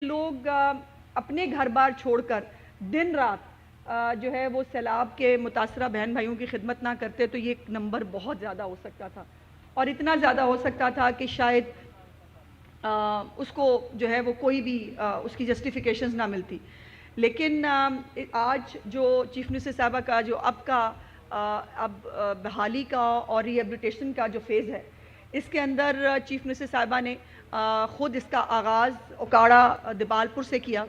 لوگ اپنے گھر بار چھوڑ کر دن رات جو ہے وہ سیلاب کے متاثرہ بہن بھائیوں کی خدمت نہ کرتے تو یہ نمبر بہت زیادہ ہو سکتا تھا، اور اتنا زیادہ ہو سکتا تھا کہ شاید اس کو جو ہے وہ کوئی بھی اس کی جسٹیفیکیشنز نہ ملتی. لیکن آج جو چیف منسٹر صاحبہ کا جو اب بحالی کا اور ری ایبلیٹیشن کا جو فیز ہے، اس کے اندر چیف منسٹر صاحبہ نے خود اس کا آغاز اوکاڑا دبالپور سے کیا،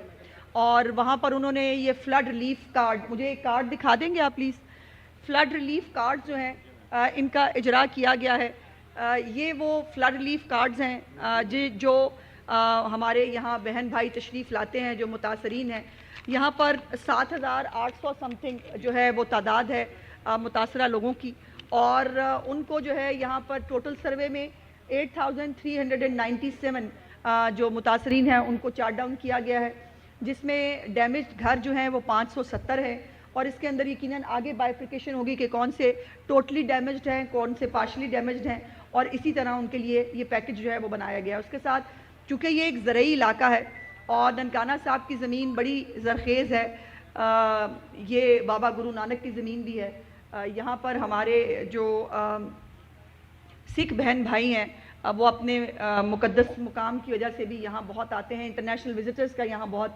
اور وہاں پر انہوں نے یہ فلڈ ریلیف کارڈ، مجھے ایک کارڈ دکھا دیں گے آپ پلیز. فلڈ ریلیف کارڈ جو ہیں ان کا اجرا کیا گیا ہے. یہ وہ فلڈ ریلیف کارڈز ہیں جو ہمارے یہاں بہن بھائی تشریف لاتے ہیں جو متاثرین ہیں. یہاں پر 7,800 سم تھنگ جو ہے وہ تعداد ہے متاثرہ لوگوں کی، اور ان کو جو ہے یہاں پر ٹوٹل سروے میں 8,397 جو متاثرین ہیں ان کو چارٹ ڈاؤن کیا گیا ہے، جس میں ڈیمیجڈ گھر جو ہیں وہ 570 ہیں، اور اس کے اندر یقیناً آگے بائیفرکیشن ہوگی کہ کون سے ٹوٹلی ڈیمیجڈ ہیں، کون سے پارشلی ڈیمیجڈ ہیں، اور اسی طرح ان کے لیے یہ پیکج جو ہے وہ بنایا گیا ہے. اس کے ساتھ چونکہ یہ ایک زرعی علاقہ ہے اور ننکانہ صاحب کی زمین بڑی زرخیز ہے، یہ بابا گرو نانک کی زمین بھی ہے. یہاں پر ہمارے جو سکھ بہن بھائی ہیں وہ اپنے مقدس مقام کی وجہ سے بھی یہاں بہت آتے ہیں. انٹرنیشنل وزٹرز کا یہاں بہت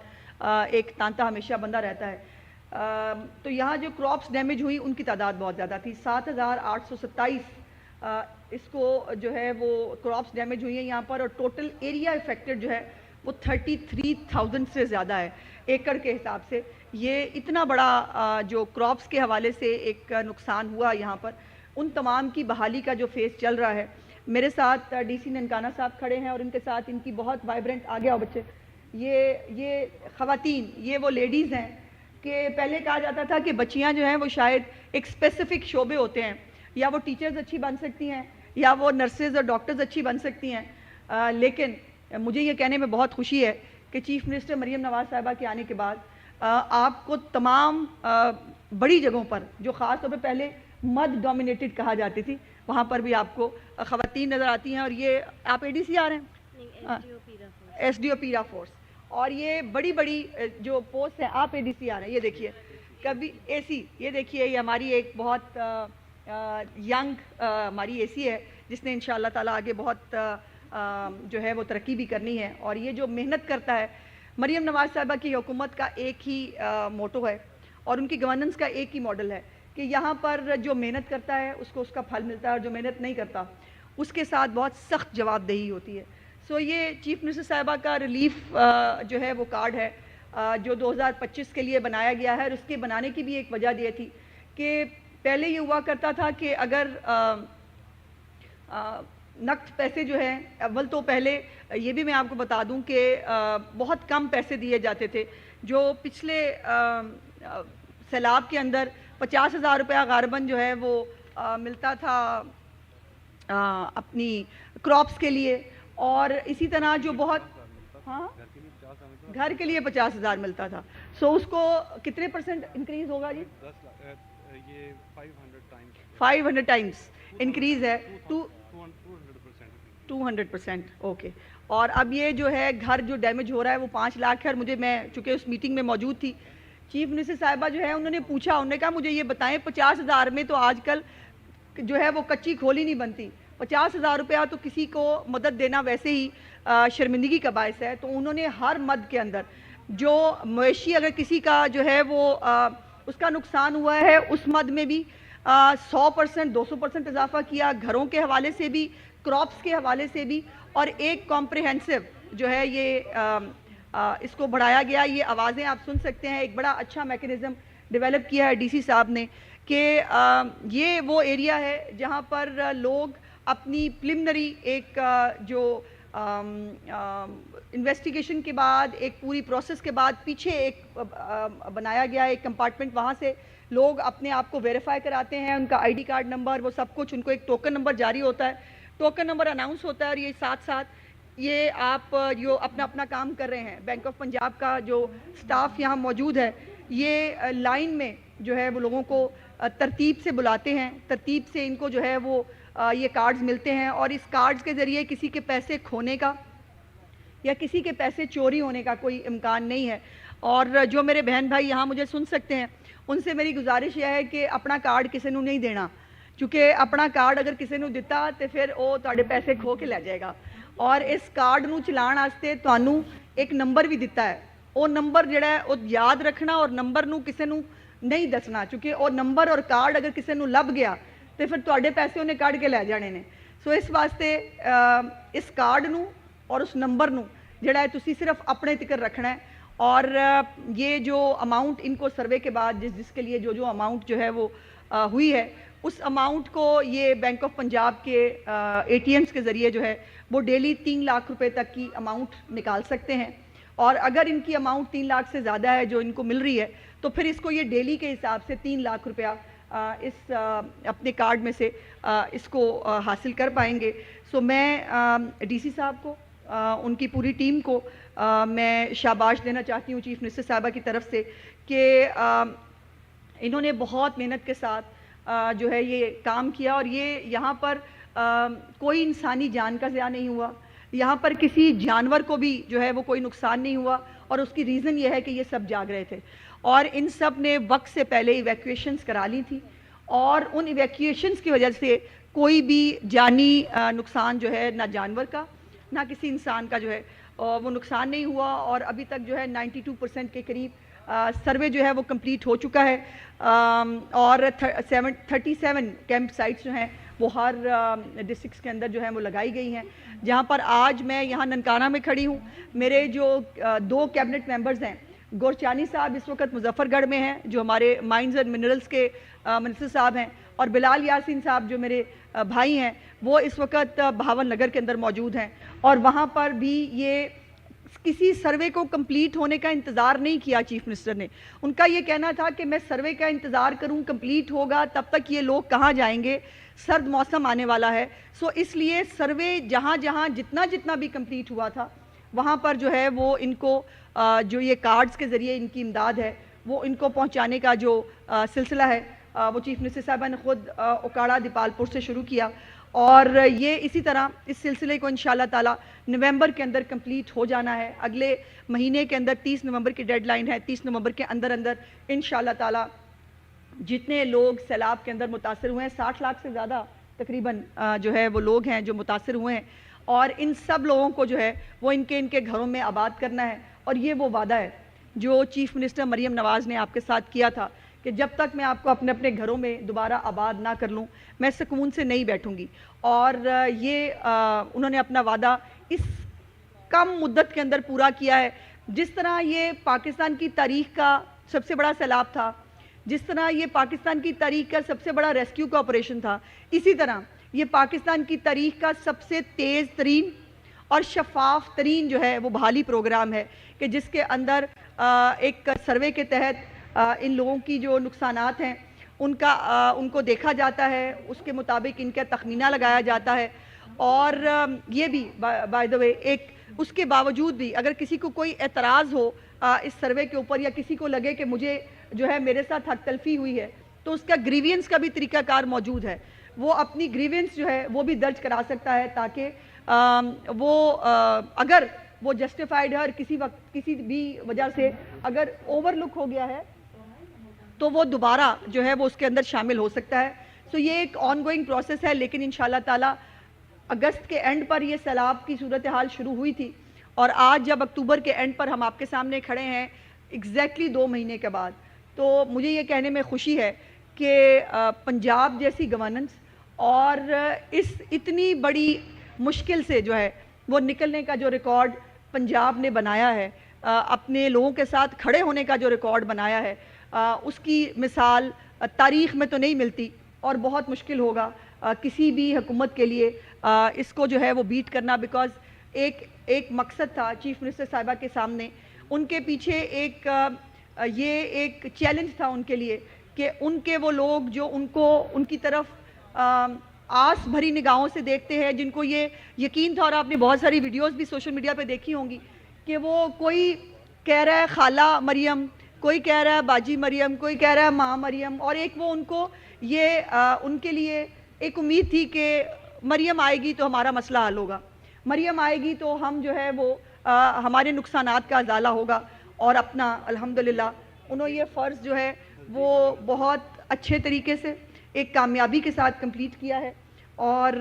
ایک تانتا ہمیشہ بندہ رہتا ہے. تو یہاں جو کراپس ڈیمیج ہوئی ان کی تعداد بہت زیادہ تھی، 7,827 اس کو جو ہے وہ کراپس ڈیمیج ہوئی ہیں یہاں پر، اور ٹوٹل ایریا افیکٹڈ جو ہے وہ 33,000 سے زیادہ ہے ایکڑ کے حساب سے. یہ اتنا بڑا جو کراپس کے حوالے سے ایک نقصان ہوا یہاں پر، ان تمام کی بحالی کا جو فیز چل رہا ہے. میرے ساتھ ڈی سی ننکانہ صاحب کھڑے ہیں، اور ان کے ساتھ ان کی بہت وائبرنٹ آگے آؤ بچے، یہ خواتین، یہ وہ لیڈیز ہیں کہ پہلے کہا جاتا تھا کہ بچیاں جو ہیں وہ شاید ایک اسپیسیفک شعبے ہوتے ہیں، یا وہ ٹیچرز اچھی بن سکتی ہیں یا وہ نرسز اور ڈاکٹرز اچھی بن سکتی ہیں. لیکن مجھے یہ کہنے میں بہت خوشی ہے کہ چیف منسٹر مریم نواز صاحبہ کے آنے کے بعد آپ کو تمام بڑی جگہوں پر جو خاص طور پہ پہلے مد ڈومینیٹڈ کہا جاتی تھی، وہاں پر بھی آپ کو خواتین نظر آتی ہیں. اور یہ آپ اے ڈی سی آ رہے ہیں؟ ایس ڈی او پیرا فورس. اور یہ بڑی بڑی جو پوسٹ ہیں، آپ اے ڈی سی آ رہے ہیں. یہ دیکھیے کبھی اے سی، یہ دیکھیے یہ ہماری ایک بہت ینگ ہماری اے سی ہے جس نے انشاءاللہ تعالیٰ آگے بہت جو ہے وہ ترقی بھی کرنی ہے. اور یہ جو محنت کرتا ہے، مریم نواز صاحبہ کی حکومت کا ایک ہی موٹو ہے اور ان کی گورننس کا ایک ہی ماڈل ہے کہ یہاں پر جو محنت کرتا ہے اس کو اس کا پھل ملتا ہے، اور جو محنت نہیں کرتا اس کے ساتھ بہت سخت جواب دہی ہوتی ہے. سو یہ چیف منسٹر صاحبہ کا ریلیف جو ہے وہ کارڈ ہے جو 2025 کے لیے بنایا گیا ہے. اور اس کے بنانے کی بھی ایک وجہ یہ تھی کہ پہلے یہ ہوا کرتا تھا کہ اگر نقد پیسے جو ہیں، اول تو پہلے یہ بھی میں آپ کو بتا دوں کہ بہت کم پیسے دیے جاتے تھے. جو پچھلے سیلاب کے اندر 50,000 روپیہ غالباً جو ہے وہ ملتا تھا اپنی کراپس کے لیے، اور اسی طرح جو بہت گھر کے لیے 50,000 ملتا تھا. سو اس کو کتنے پرسنٹ انکریز ہوگا جی؟ 500 ٹائمز انکریز ہے، 200%. اوکے. اور اب یہ جو ہے گھر جو ڈیمیج ہو رہا ہے وہ 5 لاکھ ہے. اور میں چونکہ اس میٹنگ میں موجود تھی، چیف منسٹر صاحبہ جو ہے انہوں نے پوچھا، انہوں نے کہا مجھے یہ بتائیں 50,000 میں تو آج کل جو ہے وہ کچی کھولی نہیں بنتی، 50,000 روپیہ تو کسی کو مدد دینا ویسے ہی شرمندگی کا باعث ہے. تو انہوں نے ہر مد کے اندر جو مویشی اگر کسی کا جو ہے وہ اس کا نقصان ہوا ہے اس مد میں بھی 100%، 200% اضافہ کیا، گھروں کے حوالے سے بھی، کراپس کے حوالے سے بھی، اور ایک کمپریہنسو جو ہے یہ اس کو بڑھایا گیا. یہ آوازیں آپ سن سکتے ہیں. ایک بڑا اچھا میکنزم ڈیولپ کیا ہے ڈی سی صاحب نے کہ یہ وہ ایریا ہے جہاں پر لوگ اپنی پریلیمنری ایک جو انویسٹیگیشن کے بعد، ایک پوری پروسیس کے بعد پیچھے ایک بنایا گیا ایک کمپارٹمنٹ، وہاں سے لوگ اپنے آپ کو ویریفائی کراتے ہیں، ان کا آئی ڈی کارڈ نمبر وہ سب کچھ، ان کو ایک ٹوکن نمبر جاری ہوتا ہے، ٹوکن نمبر اناؤنس ہوتا ہے. اور یہ ساتھ ساتھ یہ آپ جو اپنا کام کر رہے ہیں، بینک آف پنجاب کا جو سٹاف یہاں موجود ہے، یہ لائن میں جو ہے وہ لوگوں کو ترتیب سے بلاتے ہیں، ترتیب سے ان کو جو ہے وہ یہ کارڈز ملتے ہیں. اور اس کارڈز کے ذریعے کسی کے پیسے کھونے کا، یا کسی کے پیسے چوری ہونے کا کوئی امکان نہیں ہے. اور جو میرے بہن بھائی یہاں مجھے سن سکتے ہیں, ان سے میری گزارش یہ ہے کہ اپنا کارڈ کسی نے نہیں دینا, کیونکہ اپنا کارڈ اگر کسی نے دتا تو پھر وہ تھوڑے پیسے کھو کے لے جائے گا. اور اس کارڈ نو چلان واسطے تانوں ایک نمبر بھی دیتا ہے, وہ نمبر جڑا ہے وہ یاد رکھنا اور نمبر نو کسی نو نہیں دسنا, کیونکہ وہ نمبر اور کارڈ اگر کسی نو لب گیا تو پھر تھوڑے پیسے انہیں کٹ کے لے جانے نے. سو اس واسطے اس کارڈ نو اور اس نمبر نو جڑا ہے تسی صرف اپنے تکر رکھنا ہے. اور یہ جو اماؤنٹ ان کو سروے کے بعد جس کے لیے جو اماؤنٹ جو ہے وہ ہوئی ہے, اس اماؤنٹ کو یہ بینک آف پنجاب کے اے ٹی ایمز کے ذریعے جو ہے وہ ڈیلی 3 لاکھ روپے تک کی اماؤنٹ نکال سکتے ہیں. اور اگر ان کی اماؤنٹ 3 لاکھ سے زیادہ ہے جو ان کو مل رہی ہے تو پھر اس کو یہ ڈیلی کے حساب سے 3 لاکھ روپیہ اس اپنے کارڈ میں سے اس کو حاصل کر پائیں گے. سو میں ڈی سی صاحب کو, ان کی پوری ٹیم کو میں شاباش دینا چاہتی ہوں چیف منسٹر صاحبہ کی طرف سے کہ انہوں نے بہت محنت کے ساتھ جو ہے یہ کام کیا. اور یہ یہاں پر کوئی انسانی جان کا ضیاع نہیں ہوا, یہاں پر کسی جانور کو بھی جو ہے وہ کوئی نقصان نہیں ہوا. اور اس کی ریزن یہ ہے کہ یہ سب جاگ رہے تھے اور ان سب نے وقت سے پہلے ایویکویشنز کرا لی تھی, اور ان ایویکویشنز کی وجہ سے کوئی بھی جانی نقصان جو ہے نہ جانور کا نہ کسی انسان کا جو ہے وہ نقصان نہیں ہوا. اور ابھی تک جو ہے 92% کے قریب سروے جو ہے وہ کمپلیٹ ہو چکا ہے. اور 37 کیمپ سائٹس جو ہیں وہ ہر ڈسٹرکٹس کے اندر جو ہیں وہ لگائی گئی ہیں. جہاں پر آج میں یہاں ننکانہ میں کھڑی ہوں, میرے جو 2 کیبنٹ ممبرز ہیں, گورچانی صاحب اس وقت مظفر گڑھ میں ہیں جو ہمارے مائنز اینڈ منرلز کے منسٹر صاحب ہیں, اور بلال یاسین صاحب جو میرے بھائی ہیں وہ اس وقت بہاول نگر کے اندر موجود ہیں. اور وہاں پر بھی یہ کسی سروے کو کمپلیٹ ہونے کا انتظار نہیں کیا چیف منسٹر نے. ان کا یہ کہنا تھا کہ میں سروے کا انتظار کروں, کمپلیٹ ہوگا تب تک یہ لوگ کہاں جائیں گے, سرد موسم آنے والا ہے. سو اس لیے سروے جہاں جہاں جتنا بھی کمپلیٹ ہوا تھا وہاں پر جو ہے وہ ان کو جو یہ کارڈز کے ذریعے ان کی امداد ہے وہ ان کو پہنچانے کا جو سلسلہ ہے وہ چیف منسٹر صاحبہ نے خود اوکاڑا دیپال پور سے شروع کیا. اور یہ اسی طرح اس سلسلے کو انشاءاللہ تعالی نومبر کے اندر کمپلیٹ ہو جانا ہے. اگلے مہینے کے اندر 30 نومبر کی ڈیڈ لائن ہے, 30 نومبر کے اندر انشاءاللہ تعالی جتنے لوگ سیلاب کے اندر متاثر ہوئے ہیں, 60 لاکھ سے زیادہ تقریباً جو ہے وہ لوگ ہیں جو متاثر ہوئے ہیں, اور ان سب لوگوں کو جو ہے وہ ان کے گھروں میں آباد کرنا ہے. اور یہ وہ وعدہ ہے جو چیف منسٹر مریم نواز نے آپ کے ساتھ کیا تھا کہ جب تک میں آپ کو اپنے گھروں میں دوبارہ آباد نہ کر لوں میں سکون سے نہیں بیٹھوں گی. اور یہ انہوں نے اپنا وعدہ اس کم مدت کے اندر پورا کیا ہے. جس طرح یہ پاکستان کی تاریخ کا سب سے بڑا سیلاب تھا, جس طرح یہ پاکستان کی تاریخ کا سب سے بڑا ریسکیو کا آپریشن تھا, اسی طرح یہ پاکستان کی تاریخ کا سب سے تیز ترین اور شفاف ترین جو ہے وہ بحالی پروگرام ہے کہ جس کے اندر ایک سروے کے تحت ان لوگوں کی جو نقصانات ہیں ان کو دیکھا جاتا ہے, اس کے مطابق ان کا تخمینہ لگایا جاتا ہے. اور یہ بھی بائی دا وے ایک اس کے باوجود بھی اگر کسی کو کوئی اعتراض ہو اس سروے کے اوپر یا کسی کو لگے کہ مجھے جو ہے میرے ساتھ حق تلفی ہوئی ہے تو اس کا گریوینس کا بھی طریقہ کار موجود ہے. وہ اپنی گریوینس جو ہے وہ بھی درج کرا سکتا ہے تاکہ وہ اگر وہ جسٹیفائیڈ ہے اور کسی وقت کسی بھی وجہ سے اگر اوور لک ہو گیا ہے تو وہ دوبارہ جو ہے وہ اس کے اندر شامل ہو سکتا ہے. سو یہ ایک آن گوئنگ پروسیس ہے, لیکن انشاءاللہ تعالی اگست کے اینڈ پر یہ سیلاب کی صورتحال شروع ہوئی تھی, اور آج جب اکتوبر کے اینڈ پر ہم آپ کے سامنے کھڑے ہیں ایگزیکٹلی 2 مہینے کے بعد, تو مجھے یہ کہنے میں خوشی ہے کہ پنجاب جیسی گورننس اور اس اتنی بڑی مشکل سے جو ہے وہ نکلنے کا جو ریکارڈ پنجاب نے بنایا ہے, اپنے لوگوں کے ساتھ کھڑے ہونے کا جو ریکارڈ بنایا ہے, اس کی مثال تاریخ میں تو نہیں ملتی اور بہت مشکل ہوگا کسی بھی حکومت کے لیے اس کو جو ہے وہ بیٹ کرنا. بیکاز ایک مقصد تھا چیف منسٹر صاحبہ کے سامنے, ان کے پیچھے یہ ایک چیلنج تھا ان کے لیے کہ ان کے وہ لوگ جو ان کی طرف آس بھری نگاہوں سے دیکھتے ہیں, جن کو یہ یقین تھا, اور آپ نے بہت ساری ویڈیوز بھی سوشل میڈیا پہ دیکھی ہوں گی کہ وہ کوئی کہہ رہا ہے خالہ مریم, کوئی کہہ رہا ہے باجی مریم, کوئی کہہ رہا ہے ماں مریم, اور ایک وہ ان کو یہ ان کے لیے ایک امید تھی کہ مریم آئے گی تو ہمارا مسئلہ حل ہوگا, مریم آئے گی تو ہم جو ہے وہ ہمارے نقصانات کا ازالہ ہوگا، اور اپنا الحمدللہ انہوں یہ فرض جو ہے وہ بہت اچھے طریقے سے ایک کامیابی کے ساتھ کمپلیٹ کیا ہے، اور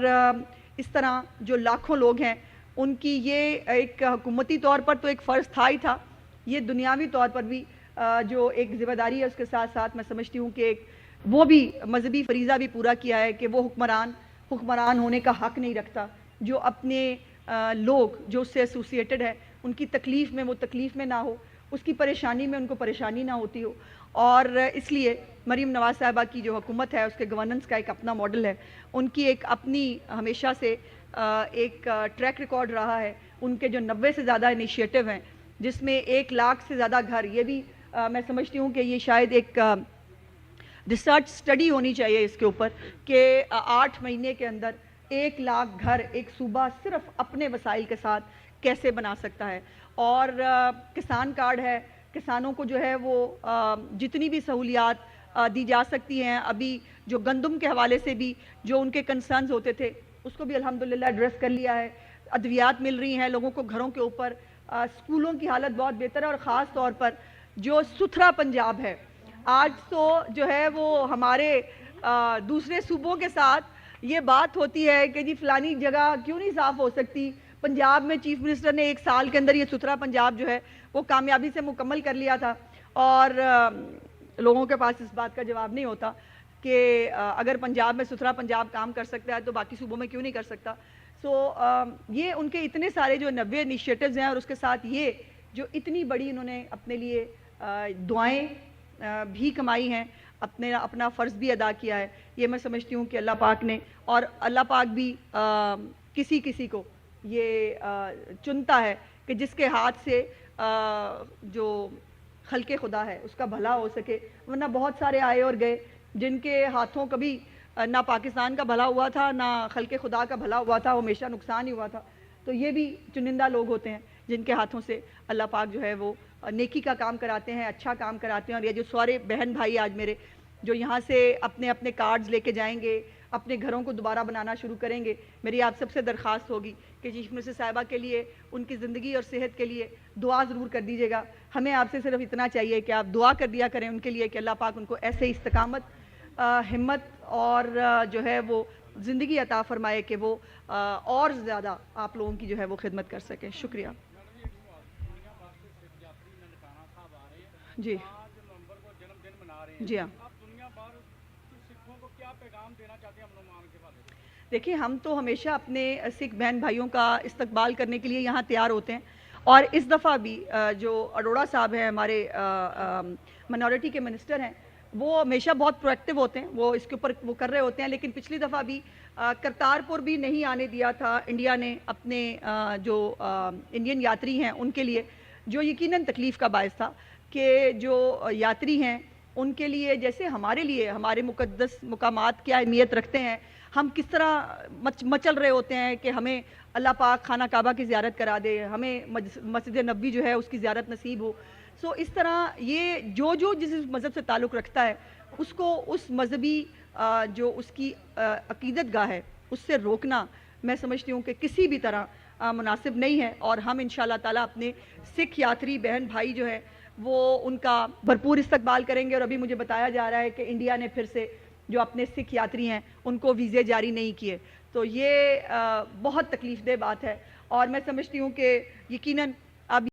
اس طرح جو لاکھوں لوگ ہیں ان کی یہ ایک حکومتی طور پر تو ایک فرض تھا ہی تھا، یہ دنیاوی طور پر بھی جو ایک ذمہ داری ہے اس کے ساتھ ساتھ میں سمجھتی ہوں کہ ایک وہ بھی مذہبی فریضہ بھی پورا کیا ہے کہ وہ حکمران ہونے کا حق نہیں رکھتا جو اپنے لوگ جو اس سے ایسوسیٹڈ ہے ان کی تکلیف میں وہ تکلیف میں نہ ہو، اس کی پریشانی میں ان کو پریشانی نہ ہوتی ہو، اور اس لیے مریم نواز صاحبہ کی جو حکومت ہے اس کے گورننس کا ایک اپنا ماڈل ہے، ان کی ایک اپنی ہمیشہ سے ایک ٹریک ریکارڈ رہا ہے، ان کے جو 90 سے زیادہ انیشیٹو ہیں جس میں 1 لاکھ سے زیادہ گھر، یہ بھی میں سمجھتی ہوں کہ یہ شاید ایک ریسرچ سٹڈی ہونی چاہیے اس کے اوپر کہ 8 مہینے کے اندر 1 لاکھ گھر ایک صوبہ صرف اپنے وسائل کے ساتھ کیسے بنا سکتا ہے، اور کسان کارڈ ہے، کسانوں کو جو ہے وہ جتنی بھی سہولیات دی جا سکتی ہیں، ابھی جو گندم کے حوالے سے بھی جو ان کے کنسرنز ہوتے تھے اس کو بھی الحمدللہ ایڈریس کر لیا ہے، ادویات مل رہی ہیں لوگوں کو گھروں کے اوپر، اسکولوں کی حالت بہت بہتر ہے، اور خاص طور پر جو ستھرا پنجاب ہے، آج تو جو ہے وہ ہمارے دوسرے صوبوں کے ساتھ یہ بات ہوتی ہے کہ جی فلانی جگہ کیوں نہیں صاف ہو سکتی، پنجاب میں چیف منسٹر نے 1 سال کے اندر یہ ستھرا پنجاب جو ہے وہ کامیابی سے مکمل کر لیا تھا، اور لوگوں کے پاس اس بات کا جواب نہیں ہوتا کہ اگر پنجاب میں ستھرا پنجاب کام کر سکتا ہے تو باقی صوبوں میں کیوں نہیں کر سکتا۔ یہ ان کے اتنے سارے جو 90 انیشیٹوز ہیں، اور اس کے ساتھ یہ جو اتنی بڑی انہوں نے اپنے لیے دعائیں بھی کمائی ہیں، اپنا فرض بھی ادا کیا ہے، یہ میں سمجھتی ہوں کہ اللہ پاک نے، اور اللہ پاک بھی کسی کو یہ چنتا ہے کہ جس کے ہاتھ سے جو خلق خدا ہے اس کا بھلا ہو سکے، ورنہ بہت سارے آئے اور گئے جن کے ہاتھوں کبھی نہ پاکستان کا بھلا ہوا تھا نہ خلق خدا کا بھلا ہوا تھا، وہ ہمیشہ نقصان ہی ہوا تھا، تو یہ بھی چنندہ لوگ ہوتے ہیں جن کے ہاتھوں سے اللہ پاک جو ہے وہ نیکی کا کام کراتے ہیں، اچھا کام کراتے ہیں، اور یہ جو سارے بہن بھائی آج میرے جو یہاں سے اپنے کارڈز لے کے جائیں گے، اپنے گھروں کو دوبارہ بنانا شروع کریں گے، میری آپ سب سے درخواست ہوگی کہ چیف منسٹر صاحبہ کے لیے، ان کی زندگی اور صحت کے لیے دعا ضرور کر دیجیے گا، ہمیں آپ سے صرف اتنا چاہیے کہ آپ دعا کر دیا کریں ان کے لیے کہ اللہ پاک ان کو ایسے استقامت، ہمت اور جو ہے وہ زندگی عطا فرمائے کہ وہ اور زیادہ آپ لوگوں کی جو ہے وہ خدمت کر سکیں۔ شکریہ۔ جی جی ہاں، دیکھیں ہم تو ہمیشہ اپنے سکھ بہن بھائیوں کا استقبال کرنے کے لیے یہاں تیار ہوتے ہیں، اور اس دفعہ بھی جو اروڑا صاحب ہیں ہمارے منورٹی کے منسٹر ہیں، وہ ہمیشہ بہت پرویکٹیو ہوتے ہیں، وہ اس کے اوپر وہ کر رہے ہوتے ہیں، لیکن پچھلی دفعہ بھی کرتارپور بھی نہیں آنے دیا تھا انڈیا نے اپنے جو انڈین یاتری ہیں ان کے لیے، جو یقیناً تکلیف کا باعث تھا کہ جو یاتری ہیں ان کے لیے جیسے ہمارے لیے ہمارے مقدس مقامات کیا اہمیت رکھتے ہیں، ہم کس طرح مچل رہے ہوتے ہیں کہ ہمیں اللہ پاک خانہ کعبہ کی زیارت کرا دے، ہمیں مسجد نبوی جو ہے اس کی زیارت نصیب ہو، اس طرح یہ جو جس مذہب سے تعلق رکھتا ہے اس کو اس مذہبی جو اس کی عقیدت گاہ ہے اس سے روکنا میں سمجھتی ہوں کہ کسی بھی طرح مناسب نہیں ہے، اور ہم انشاءاللہ تعالیٰ اپنے سکھ یاتری بہن بھائی جو ہے وہ ان کا بھرپور استقبال کریں گے، اور ابھی مجھے بتایا جا رہا ہے کہ انڈیا نے پھر سے جو اپنے سکھ یاتری ہیں ان کو ویزے جاری نہیں کیے، تو یہ بہت تکلیف دہ بات ہے، اور میں سمجھتی ہوں کہ یقیناً